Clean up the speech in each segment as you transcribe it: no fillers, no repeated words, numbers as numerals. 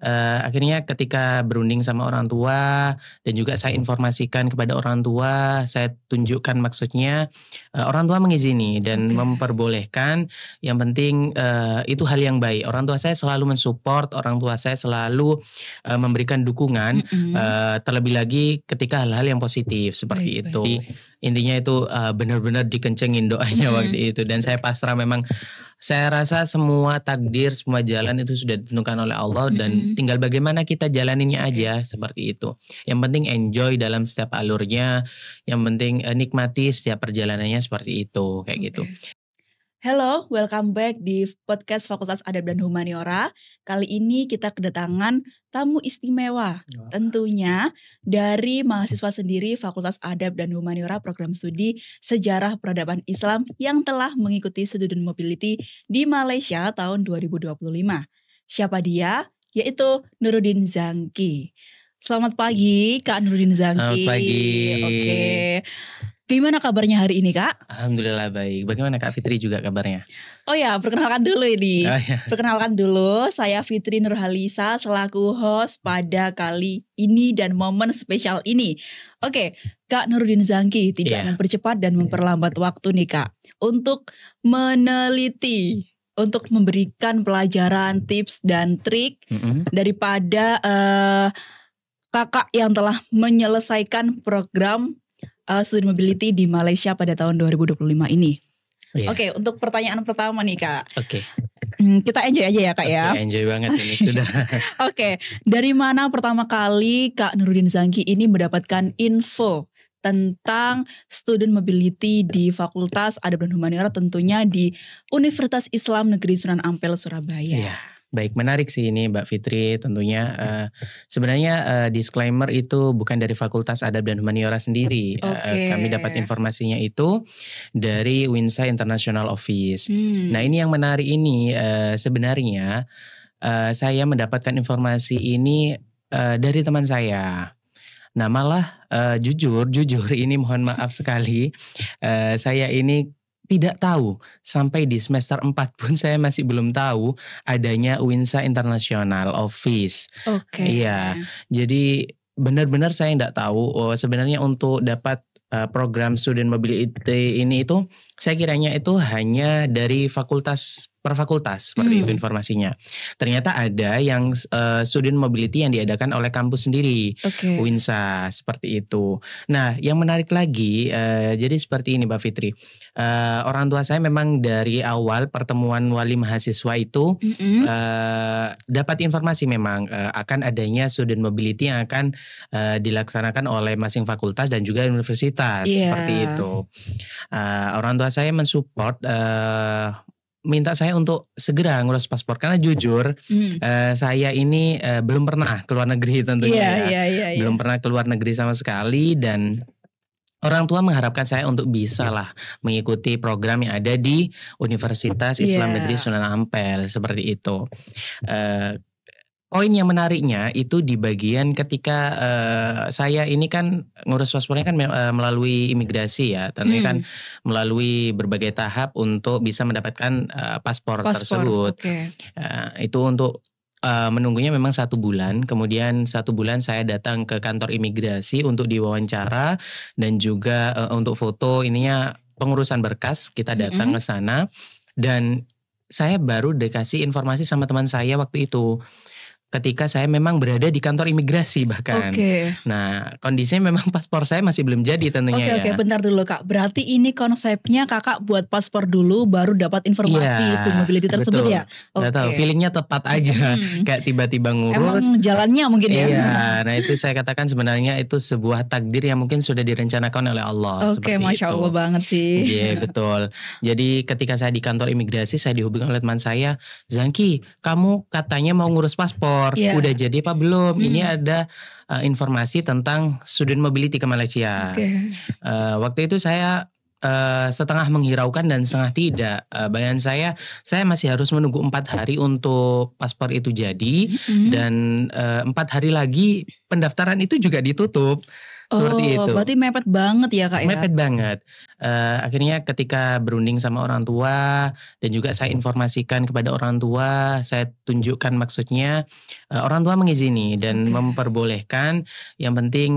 akhirnya ketika berunding sama orang tua dan juga saya informasikan kepada orang tua, saya tunjukkan maksudnya, orang tua mengizini dan memperbolehkan. Yang penting itu hal yang baik. Orang tua saya selalu mensupport, orang tua saya selalu memberikan dukungan, terlebih lagi ketika hal-hal yang positif seperti itu. Intinya itu benar-benar dikencengin doanya waktu itu, dan saya pasrah. Memang saya rasa semua takdir, semua jalan itu sudah ditentukan oleh Allah, dan tinggal bagaimana kita jalaninnya aja seperti itu. Yang penting enjoy dalam setiap alurnya, yang penting nikmati setiap perjalanannya seperti itu, kayak gitu. Hello, welcome back di podcast Fakultas Adab dan Humaniora. Kali ini kita kedatangan tamu istimewa. Tentunya dari mahasiswa sendiri Fakultas Adab dan Humaniora Program Studi Sejarah Peradaban Islam yang telah mengikuti Student Mobility di Malaysia tahun 2025. Siapa dia? Yaitu Nuruddin Zangki. Selamat pagi Kak Nuruddin Zangki. Selamat pagi. Oke. Gimana kabarnya hari ini Kak? Alhamdulillah baik. Bagaimana Kak Fitri juga kabarnya? Oh ya, perkenalkan dulu ini. Perkenalkan dulu, saya Fitri Nurhalisa selaku host pada kali ini dan momen spesial ini. Oke, Kak Nuruddin Zangki tidak mempercepat dan memperlambat waktu nih Kak, untuk meneliti, untuk memberikan pelajaran, tips dan trik daripada kakak yang telah menyelesaikan program Student Mobility di Malaysia pada tahun 2025 ini. Oke, untuk pertanyaan pertama nih Kak. Kita enjoy aja ya Kak ya. Enjoy banget ini sudah. Oke, dari mana pertama kali Kak Nuruddin Zangki ini mendapatkan info tentang Student Mobility di Fakultas Adab dan Humaniora, tentunya di Universitas Islam Negeri Sunan Ampel, Surabaya? Baik, menarik sih ini Mbak Fitri tentunya. Sebenarnya disclaimer itu bukan dari Fakultas Adab dan Humaniora sendiri. Kami dapat informasinya itu dari WINSA International Office. Nah ini yang menarik ini, sebenarnya saya mendapatkan informasi ini dari teman saya. Nah malah jujur ini mohon maaf sekali, saya ini tidak tahu, sampai di semester 4 pun saya masih belum tahu adanya WINSA International Office. Iya, jadi benar-benar saya tidak tahu. Sebenarnya untuk dapat program Student Mobility ini itu saya kiranya itu hanya dari fakultas per fakultas seperti itu informasinya. Ternyata ada yang Student Mobility yang diadakan oleh kampus sendiri, WINSA seperti itu. Nah yang menarik lagi, jadi seperti ini Mbak Fitri, orang tua saya memang dari awal pertemuan wali mahasiswa itu dapat informasi memang akan adanya Student Mobility yang akan dilaksanakan oleh masing fakultas dan juga universitas seperti itu. Orang tua saya mensupport, minta saya untuk segera ngurus paspor, karena jujur saya ini belum pernah keluar negeri tentunya belum pernah keluar negeri sama sekali, dan orang tua mengharapkan saya untuk bisa lah mengikuti program yang ada di Universitas Islam Negeri Sunan Ampel seperti itu. Poin yang menariknya itu di bagian ketika saya ini kan ngurus paspornya kan melalui imigrasi ya, tentunya kan melalui berbagai tahap untuk bisa mendapatkan paspor tersebut. Itu untuk menunggunya memang 1 bulan, kemudian 1 bulan saya datang ke kantor imigrasi untuk diwawancara dan juga untuk foto, ininya pengurusan berkas, kita datang ke sana dan saya baru dikasih informasi sama teman saya waktu itu, ketika saya memang berada di kantor imigrasi bahkan. Nah kondisinya memang paspor saya masih belum jadi tentunya ya. Bentar dulu Kak. Berarti ini konsepnya Kakak buat paspor dulu baru dapat informasi Student Mobility tersebut ya? Gak tahu, feelingnya tepat aja. Kayak tiba-tiba ngurus. Emang jalannya mungkin ya? Iya, nah itu saya katakan sebenarnya itu sebuah takdir yang mungkin sudah direncanakan oleh Allah. Masya Allah banget sih. Iya betul. Jadi ketika saya di kantor imigrasi, saya dihubungi oleh teman saya, Zangki kamu katanya mau ngurus paspor. Udah jadi apa belum? Ini ada informasi tentang Student Mobility ke Malaysia. Waktu itu saya setengah menghiraukan dan setengah tidak. Bayangan saya masih harus menunggu 4 hari untuk paspor itu jadi, dan 4 hari lagi pendaftaran itu juga ditutup. Seperti itu. Berarti mepet banget ya Kak ya? Mepet banget. Akhirnya ketika berunding sama orang tua dan juga saya informasikan kepada orang tua, saya tunjukkan maksudnya, orang tua mengizini dan memperbolehkan. Yang penting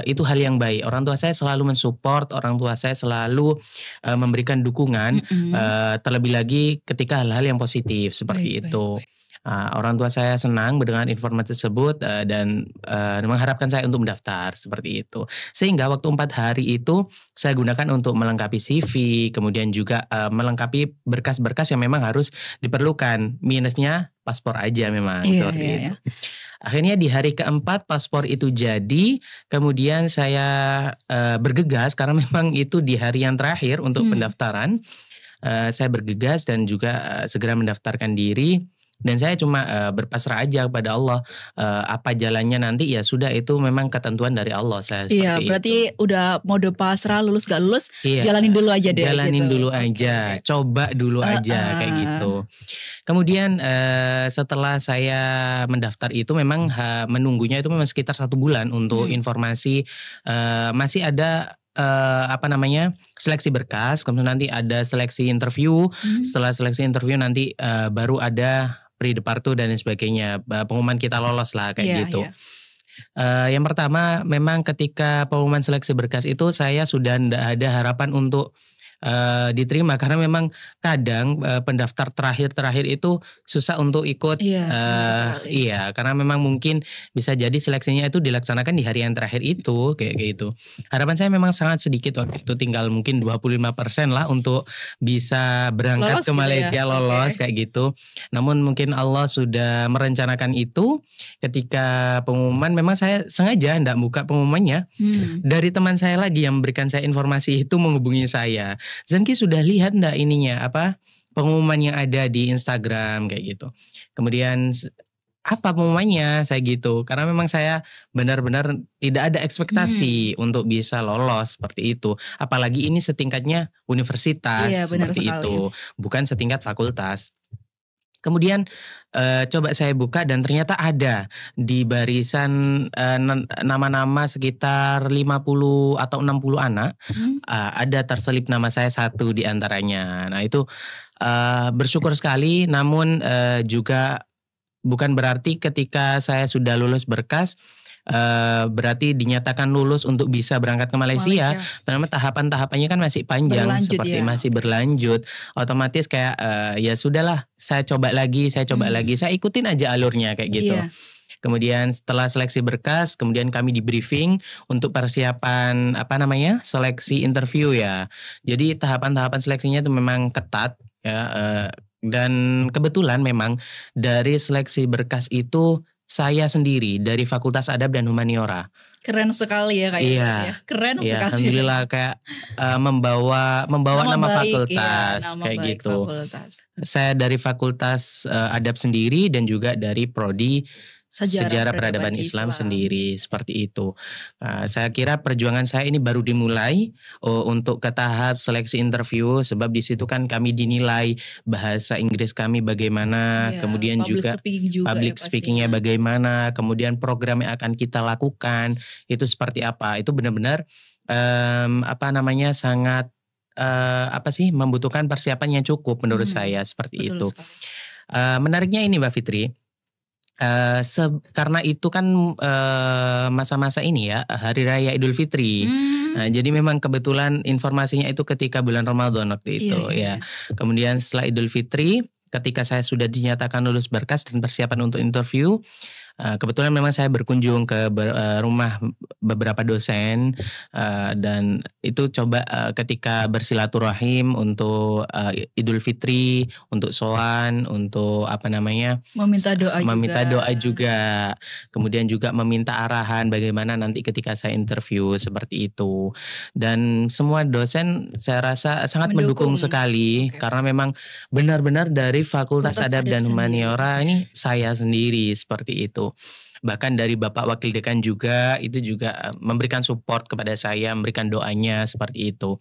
itu hal yang baik. Orang tua saya selalu mensupport, orang tua saya selalu memberikan dukungan, terlebih lagi ketika hal-hal yang positif seperti itu. Orang tua saya senang mendengar informasi tersebut dan mengharapkan saya untuk mendaftar seperti itu. Sehingga waktu 4 hari itu saya gunakan untuk melengkapi CV, kemudian juga melengkapi berkas-berkas yang memang harus diperlukan. Minusnya paspor aja memang seperti itu. Akhirnya di hari keempat paspor itu jadi, kemudian saya bergegas karena memang itu di hari yang terakhir untuk pendaftaran. Saya bergegas dan juga segera mendaftarkan diri. Dan saya cuma berpasrah aja kepada Allah, apa jalannya nanti ya sudah, itu memang ketentuan dari Allah. Saya seperti berarti itu. Udah mode pasrah, lulus gak lulus, jalanin dulu aja deh. Jalanin dulu aja, coba dulu aja kayak gitu. Kemudian setelah saya mendaftar itu memang menunggunya itu memang sekitar 1 bulan untuk informasi, masih ada seleksi berkas, kemudian nanti ada seleksi interview. Setelah seleksi interview nanti baru ada pre-departu dan sebagainya, pengumuman kita lolos lah kayak gitu. Yang pertama memang ketika pengumuman seleksi berkas itu saya sudah tidak ada harapan untuk diterima, karena memang kadang pendaftar terakhir itu susah untuk ikut. Karena memang mungkin bisa jadi seleksinya itu dilaksanakan di hari yang terakhir itu kayak gitu. Harapan saya memang sangat sedikit waktu itu, tinggal mungkin 25% lah untuk bisa berangkat ke Malaysia, lolos kayak gitu. Namun mungkin Allah sudah merencanakan itu. Ketika pengumuman memang saya sengaja tidak buka pengumumannya. Dari teman saya lagi yang memberikan saya informasi itu menghubungi saya, Zanky sudah lihat enggak pengumuman yang ada di Instagram kayak gitu. Kemudian apa pengumumannya, saya gitu, karena memang saya benar-benar tidak ada ekspektasi untuk bisa lolos seperti itu. Apalagi ini setingkatnya universitas seperti itu, bukan setingkat fakultas. Kemudian coba saya buka dan ternyata ada di barisan nama-nama sekitar 50 atau 60 anak, ada terselip nama saya satu di antaranya. Nah itu bersyukur sekali, namun juga bukan berarti ketika saya sudah lulus berkas berarti dinyatakan lulus untuk bisa berangkat ke Malaysia. Karena tahapan-tahapannya kan masih panjang, masih berlanjut. Otomatis kayak ya sudahlah, saya coba lagi, saya ikutin aja alurnya kayak gitu. Kemudian setelah seleksi berkas, kemudian kami di briefing untuk persiapan seleksi interview ya. Jadi tahapan-tahapan seleksinya itu memang ketat ya. Dan kebetulan memang dari seleksi berkas itu saya sendiri dari Fakultas Adab dan Humaniora. Keren sekali ya Kak. Keren sekali. Alhamdulillah, kayak membawa nama fakultas kayak gitu. Saya dari Fakultas Adab sendiri dan juga dari prodi Sejarah Peradaban Islam sendiri seperti itu. Saya kira perjuangan saya ini baru dimulai untuk ke tahap seleksi interview, sebab di situ kan kami dinilai bahasa Inggris kami bagaimana, kemudian juga public speakingnya bagaimana, kemudian program yang akan kita lakukan itu seperti apa. Itu benar-benar sangat membutuhkan persiapan yang cukup menurut saya seperti itu. Menariknya ini Mbak Fitri. Karena itu kan masa-masa ini ya, Hari Raya Idul Fitri. Nah, jadi memang kebetulan informasinya itu ketika bulan Ramadan waktu itu ya. Kemudian setelah Idul Fitri, ketika saya sudah dinyatakan lulus berkas dan persiapan untuk interview, kebetulan memang saya berkunjung ke rumah beberapa dosen dan itu coba ketika bersilaturahim untuk Idul Fitri, untuk soan, untuk meminta doa juga, kemudian juga meminta arahan bagaimana nanti ketika saya interview seperti itu. Dan semua dosen saya rasa sangat mendukung sekali karena memang benar-benar dari Fakultas Adab dan Humaniora ini saya sendiri seperti itu. bahkan dari Bapak Wakil Dekan juga itu juga memberikan support kepada saya, memberikan doanya seperti itu.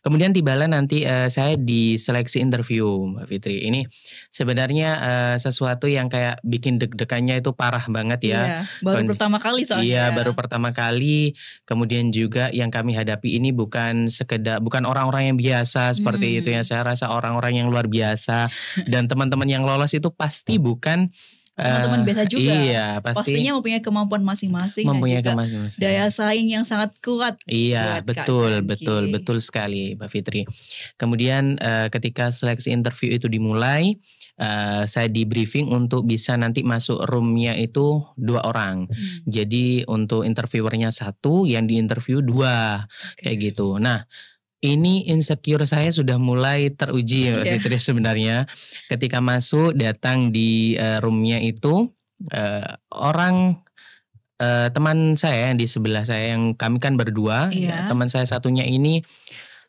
Kemudian tibalah nanti saya di seleksi interview, Mbak Fitri. Ini sebenarnya sesuatu yang kayak bikin deg-degannya itu parah banget ya. Iya, baru pertama kali soalnya. Iya, baru pertama kali. Kemudian juga yang kami hadapi ini bukan orang-orang yang biasa seperti itu ya. Saya rasa orang-orang yang luar biasa dan teman-teman yang lolos itu pasti bukan teman-teman biasa juga. Iya, pastinya mempunyai kemampuan masing-masing dan juga daya saing yang sangat kuat. Iya, betul sekali, Mbak Fitri. Kemudian ketika seleksi interview itu dimulai, saya di briefing untuk bisa nanti masuk roomnya itu 2 orang. Jadi untuk interviewernya 1, yang di interview 2, kayak gitu. Nah, ini insecure saya sudah mulai teruji Mbak Fitri sebenarnya. Ketika masuk datang di roomnya itu teman saya yang di sebelah saya, yang kami kan berdua, teman saya satunya ini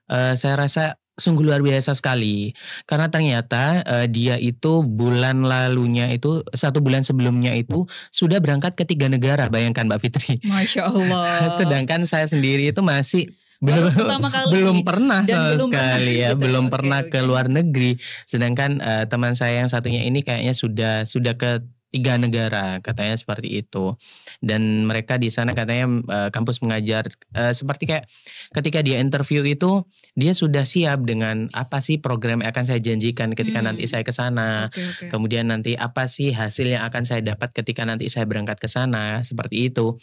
saya rasa sungguh luar biasa sekali. Karena ternyata dia itu bulan lalunya itu 1 bulan sebelumnya itu sudah berangkat ke 3 negara, bayangkan Mbak Fitri. Masya Allah. Sedangkan saya sendiri itu masih belum pernah sama sekali ya, belum pernah ke luar negeri. Sedangkan teman saya yang satunya ini kayaknya sudah ke 3 negara, katanya seperti itu. Dan mereka di sana katanya kampus mengajar seperti kayak ketika dia interview itu dia sudah siap dengan apa sih program yang akan saya janjikan ketika nanti saya ke sana. Kemudian nanti apa sih hasil yang akan saya dapat ketika nanti saya berangkat ke sana, seperti itu.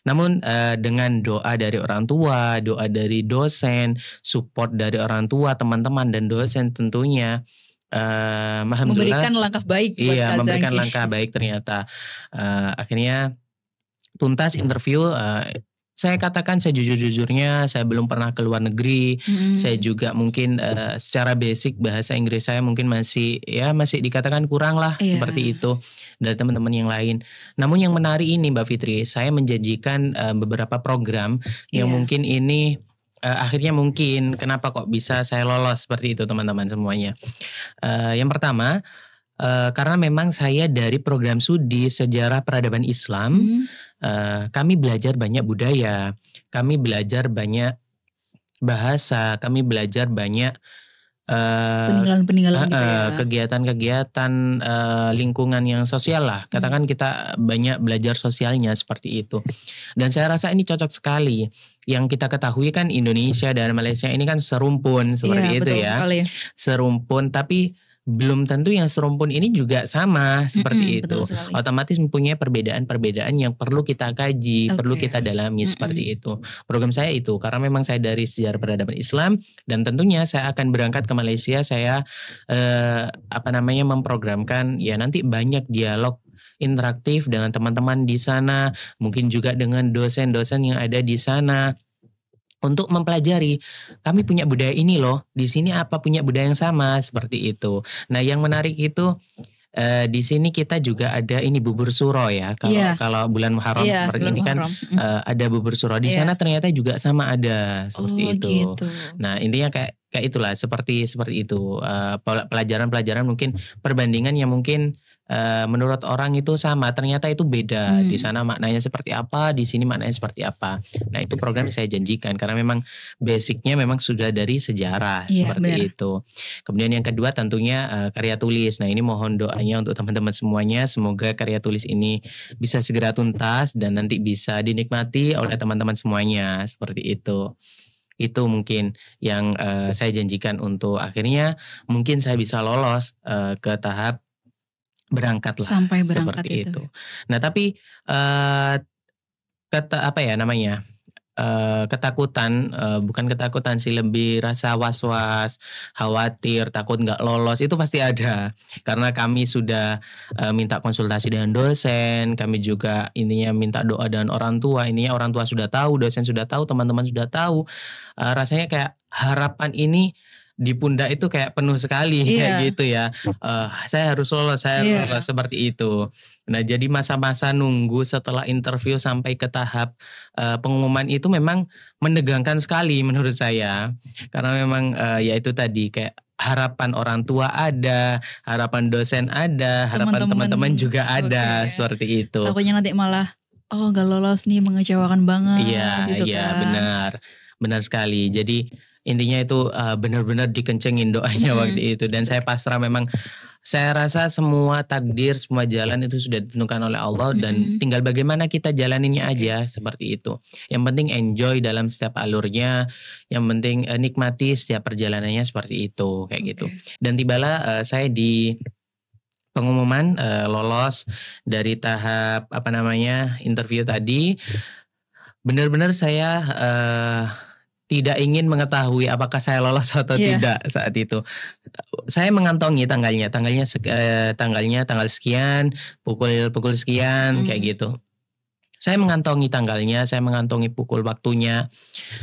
Namun dengan doa dari orang tua, doa dari dosen, support dari orang tua, teman-teman dan dosen tentunya, memberikan langkah baik buat Iya, memberikan langkah baik ternyata. Akhirnya tuntas interview. Saya katakan sejujur-jujurnya saya belum pernah ke luar negeri. Saya juga mungkin secara basic bahasa Inggris saya mungkin masih dikatakan kurang lah, seperti itu dari teman-teman yang lain. Namun yang menarik ini Mbak Fitri, saya menjanjikan beberapa program yang mungkin ini akhirnya mungkin kenapa kok bisa saya lolos seperti itu teman-teman semuanya. Yang pertama, karena memang saya dari program studi sejarah peradaban Islam, kami belajar banyak budaya, kami belajar banyak bahasa, kami belajar banyak peninggalan gitu ya. Kegiatan-kegiatan lingkungan yang sosial lah. Katakan kita banyak belajar sosialnya seperti itu. Dan saya rasa ini cocok sekali. Yang kita ketahui kan Indonesia dan Malaysia ini kan serumpun seperti itu ya. Sekali. Serumpun, tapi belum tentu yang serumpun ini juga sama seperti itu. Otomatis mempunyai perbedaan-perbedaan yang perlu kita kaji, perlu kita dalami seperti itu. Program saya itu karena memang saya dari sejarah peradaban Islam dan tentunya saya akan berangkat ke Malaysia. Saya memprogramkan ya nanti banyak dialog interaktif dengan teman-teman di sana, mungkin juga dengan dosen-dosen yang ada di sana. Untuk mempelajari, kami punya budaya ini loh, di sini apa punya budaya yang sama, seperti itu. Nah yang menarik itu di sini kita juga ada ini bubur suro ya. Kalau bulan Muharram seperti ini kan ada bubur suro. Di sana ternyata juga sama ada seperti itu. Gitu. Nah intinya kayak itulah seperti itu. Pelajaran-pelajaran mungkin perbandingan yang mungkin menurut orang itu sama, ternyata itu beda. Di sana maknanya seperti apa, di sini maknanya seperti apa. Nah itu program yang saya janjikan karena memang basicnya memang sudah dari sejarah seperti itu. Kemudian yang kedua tentunya karya tulis. Nah ini mohon doanya untuk teman-teman semuanya, semoga karya tulis ini bisa segera tuntas dan nanti bisa dinikmati oleh teman-teman semuanya seperti itu. Itu mungkin yang saya janjikan untuk akhirnya mungkin saya bisa lolos ke tahap berangkat lah, sampai berangkat seperti itu. Nah tapi ketakutan, bukan ketakutan sih, lebih rasa was-was, khawatir, takut nggak lolos itu pasti ada. Karena kami sudah minta konsultasi dengan dosen, kami juga intinya minta doa dengan orang tua. Intinya orang tua sudah tahu, dosen sudah tahu, teman-teman sudah tahu. Rasanya kayak harapan ini di pundak itu kayak penuh sekali kayak gitu ya. Saya harus lolos, lolos seperti itu. Nah jadi masa-masa nunggu setelah interview sampai ke tahap pengumuman itu memang menegangkan sekali menurut saya. Karena memang ya itu tadi kayak harapan orang tua ada, harapan dosen ada, harapan teman-teman juga ada, seperti itu. Takutnya nanti malah gak lolos nih, mengecewakan banget. Iya benar sekali. Jadi intinya itu benar-benar dikencengin doanya waktu itu, dan saya pasrah. Memang saya rasa semua takdir, semua jalan itu sudah ditentukan oleh Allah, dan tinggal bagaimana kita jalaninnya aja, seperti itu. Yang penting enjoy dalam setiap alurnya, yang penting nikmati setiap perjalanannya, seperti itu, kayak gitu. Dan tibalah saya di pengumuman lolos dari tahap interview tadi. Benar-benar saya tidak ingin mengetahui apakah saya lolos atau tidak saat itu. Saya mengantongi tanggalnya tanggal sekian, pukul sekian, kayak gitu. Saya mengantongi tanggalnya, saya mengantongi pukul waktunya.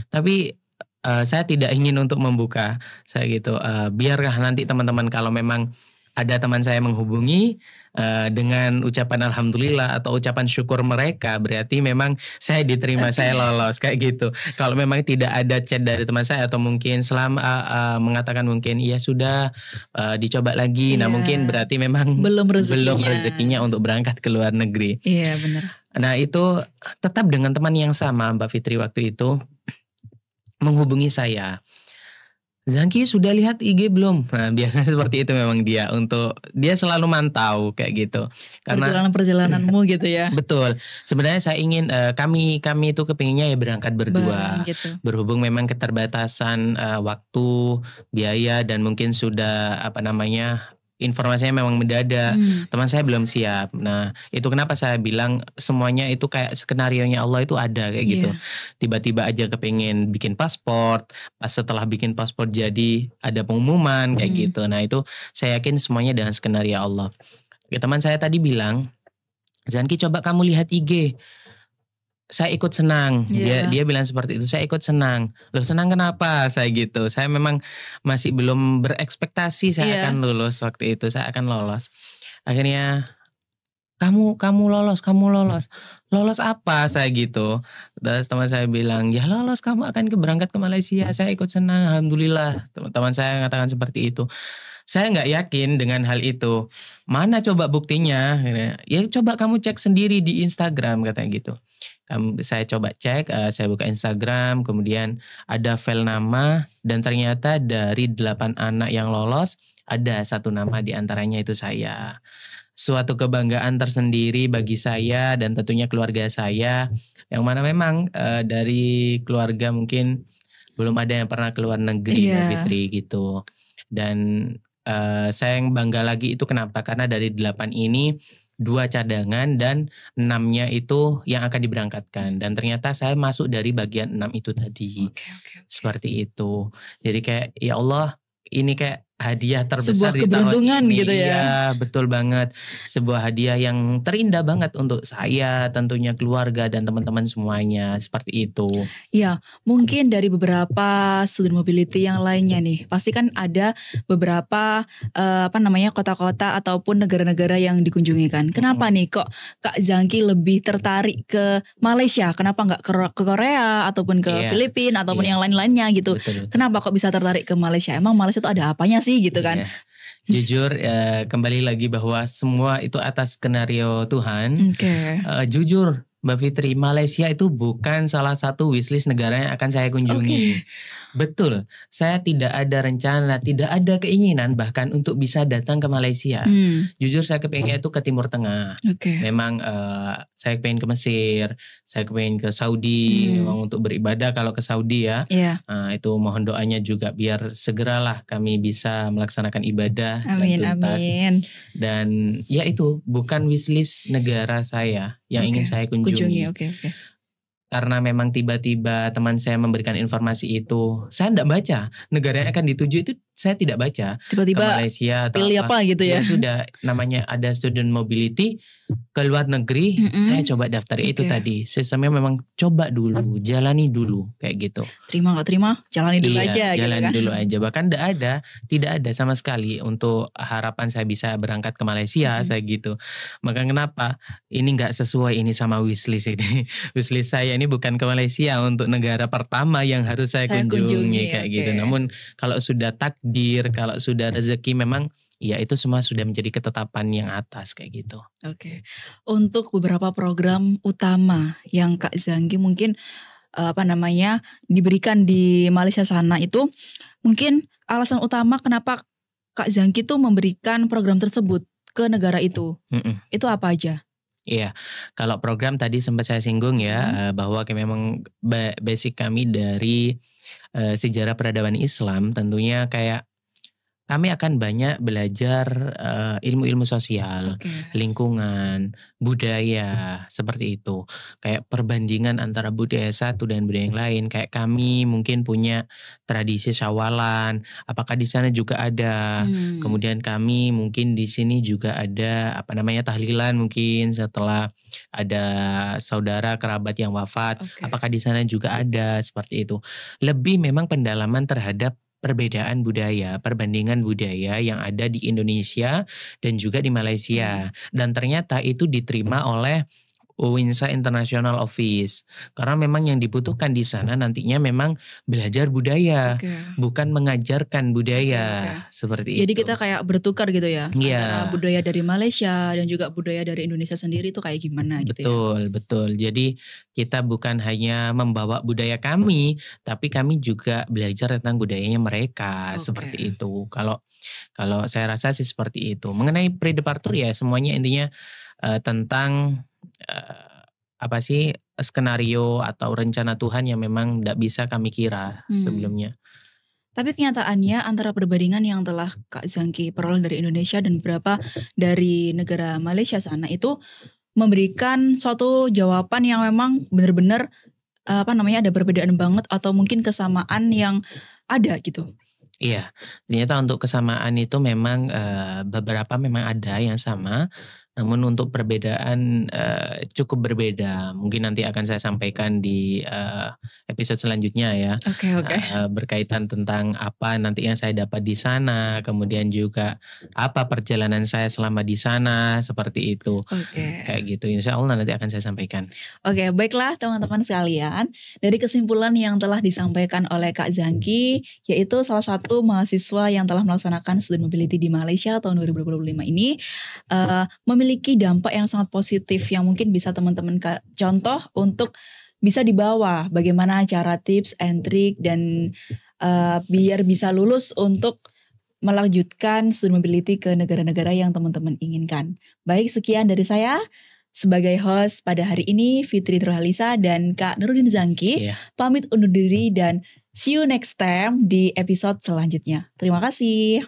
Tapi saya tidak ingin untuk membuka, saya gitu. Biarlah nanti teman-teman, kalau memang ada teman saya menghubungi dengan ucapan alhamdulillah atau ucapan syukur mereka, berarti memang saya diterima, saya lolos, kayak gitu. Kalau memang tidak ada chat dari teman saya, atau mungkin selama mengatakan mungkin ya sudah dicoba lagi, nah mungkin berarti memang belum rezekinya untuk berangkat ke luar negeri. Iya benar. Nah itu tetap dengan teman yang sama, Mbak Fitri, waktu itu menghubungi saya. Zangki sudah lihat IG belum? Nah biasanya seperti itu, memang dia selalu mantau kayak gitu. Karena perjalananmu gitu ya. Betul. Sebenarnya saya ingin kami itu kepinginnya ya berangkat berdua. Gitu. Berhubung memang keterbatasan waktu, biaya, dan mungkin sudah informasinya memang mendadak. Teman saya belum siap. Nah itu kenapa saya bilang semuanya itu kayak skenarionya Allah itu ada kayak gitu. Tiba-tiba aja kepingin bikin paspor, pas setelah bikin paspor jadi ada pengumuman kayak gitu. Nah itu saya yakin semuanya dengan skenario Allah. Teman saya tadi bilang, Zanki coba kamu lihat IG. Saya ikut senang. Dia bilang seperti itu. Saya ikut senang. Loh senang kenapa? Saya gitu. Saya memang masih belum berekspektasi saya akan lulus waktu itu. Saya akan lolos. Akhirnya kamu lolos. Lolos apa? Saya gitu. Terus teman saya bilang, ya lolos, kamu akan berangkat ke Malaysia. Saya ikut senang, alhamdulillah. Teman-teman saya mengatakan seperti itu. Saya nggak yakin dengan hal itu. Mana coba buktinya? Ya coba kamu cek sendiri di Instagram, katanya gitu. Saya coba cek, saya buka Instagram, kemudian ada file nama, dan ternyata dari 8 anak yang lolos, ada 1 nama di antaranya itu saya. Suatu kebanggaan tersendiri bagi saya dan tentunya keluarga saya, yang mana memang dari keluarga mungkin belum ada yang pernah keluar negeri, Mbak Fitri gitu. Dan saya yang bangga lagi itu kenapa? Karena dari 8 ini 2 cadangan dan 6-nya itu yang akan diberangkatkan. Dan ternyata saya masuk dari bagian 6 itu tadi. Seperti itu. Jadi kayak ya Allah, ini kayak hadiah terbesar sebuah keberuntungan di tahun ini. Gitu ya. Iya, betul banget. Sebuah hadiah yang terindah banget untuk saya, tentunya keluarga dan teman-teman semuanya, seperti itu. Iya, mungkin dari beberapa student mobility yang lainnya nih, pasti kan ada beberapa kota-kota ataupun negara-negara yang dikunjungi kan. Kenapa nih kok Kak Zangki lebih tertarik ke Malaysia? Kenapa nggak ke Korea ataupun ke Filipina ataupun yang lain-lainnya gitu? Betul. Kenapa kok bisa tertarik ke Malaysia? Emang Malaysia itu ada apanya sih gitu kan? Jujur kembali lagi bahwa semua itu atas skenario Tuhan. Jujur Mbak Fitri, Malaysia itu bukan salah satu wishlist negara yang akan saya kunjungi. Betul, saya tidak ada rencana, tidak ada keinginan bahkan untuk bisa datang ke Malaysia. Jujur saya kepingin itu ke Timur Tengah. Memang saya pengen ke Mesir, saya pengen ke Saudi, memang untuk beribadah kalau ke Saudi ya. Itu mohon doanya juga biar segeralah kami bisa melaksanakan ibadah. Amin. Dan ya itu bukan wishlist negara saya yang ingin saya kunjungi. Karena memang tiba-tiba teman saya memberikan informasi itu, saya tidak baca negara yang akan dituju itu, saya tidak baca. Tiba-tiba ke Malaysia atau pilih apa gitu ya? Sudah namanya ada student mobility ke luar negeri, saya coba daftar itu tadi. Sistemnya memang coba dulu, jalani dulu kayak gitu. Terima nggak terima, jalani dulu aja. Jalani gitu kan? dulu aja. Bahkan tidak ada sama sekali untuk harapan saya bisa berangkat ke Malaysia, saya gitu. Maka kenapa ini nggak sesuai ini sama wishlist ini? Wishlist saya ini bukan ke Malaysia untuk negara pertama yang harus saya kunjungi kayak gitu. Namun kalau sudah takdir takdir, kalau sudah rezeki memang ya itu semua sudah menjadi ketetapan yang atas kayak gitu. Oke. Untuk beberapa program utama yang Kak Zangki mungkin diberikan di Malaysia sana itu, mungkin alasan utama kenapa Kak Zangki tuh memberikan program tersebut ke negara itu. Itu apa aja? Iya, kalau program tadi sempat saya singgung ya, bahwa memang basic kami dari sejarah peradaban Islam, tentunya kayak kami akan banyak belajar ilmu-ilmu sosial, lingkungan, budaya, seperti itu. Kayak perbandingan antara budaya satu dan budaya yang lain. Kayak kami mungkin punya tradisi syawalan, apakah di sana juga ada. Kemudian kami mungkin di sini juga ada tahlilan mungkin setelah ada saudara kerabat yang wafat. Apakah di sana juga ada, seperti itu. Lebih memang pendalaman terhadap perbedaan budaya, perbandingan budaya yang ada di Indonesia dan juga di Malaysia. Dan ternyata itu diterima oleh Winsa International Office. Karena memang yang dibutuhkan di sana nantinya memang belajar budaya, bukan mengajarkan budaya. Seperti itu. Jadi kita kayak bertukar gitu ya, antara budaya dari Malaysia dan juga budaya dari Indonesia sendiri itu kayak gimana gitu ya. Betul. Jadi kita bukan hanya membawa budaya kami, tapi kami juga belajar tentang budayanya mereka. Seperti itu. Kalau saya rasa sih seperti itu. Mengenai pre-departure ya semuanya intinya tentang skenario atau rencana Tuhan yang memang tidak bisa kami kira sebelumnya. Tapi kenyataannya antara perbandingan yang telah Kak Zangki peroleh dari Indonesia dan beberapa dari negara Malaysia sana itu memberikan suatu jawaban yang memang benar-benar ada perbedaan banget atau mungkin kesamaan yang ada gitu. Iya, ternyata untuk kesamaan itu memang beberapa memang ada yang sama. Namun untuk perbedaan cukup berbeda. Mungkin nanti akan saya sampaikan di episode selanjutnya ya. Berkaitan tentang apa nanti yang saya dapat di sana, kemudian juga apa perjalanan saya selama di sana, seperti itu. Kayak gitu. Insya Allah nanti akan saya sampaikan. Baiklah teman-teman sekalian. Dari kesimpulan yang telah disampaikan oleh Kak Zangki, yaitu salah satu mahasiswa yang telah melaksanakan student mobility di Malaysia tahun 2025 ini, memiliki dampak yang sangat positif yang mungkin bisa teman-teman contoh untuk bisa dibawa bagaimana cara tips and trick dan biar bisa lulus untuk melanjutkan student mobility ke negara-negara yang teman-teman inginkan. Baik, sekian dari saya sebagai host pada hari ini, Fitri Nurhalisa dan Kak Nurudin Zangki pamit undur diri dan see you next time di episode selanjutnya. Terima kasih.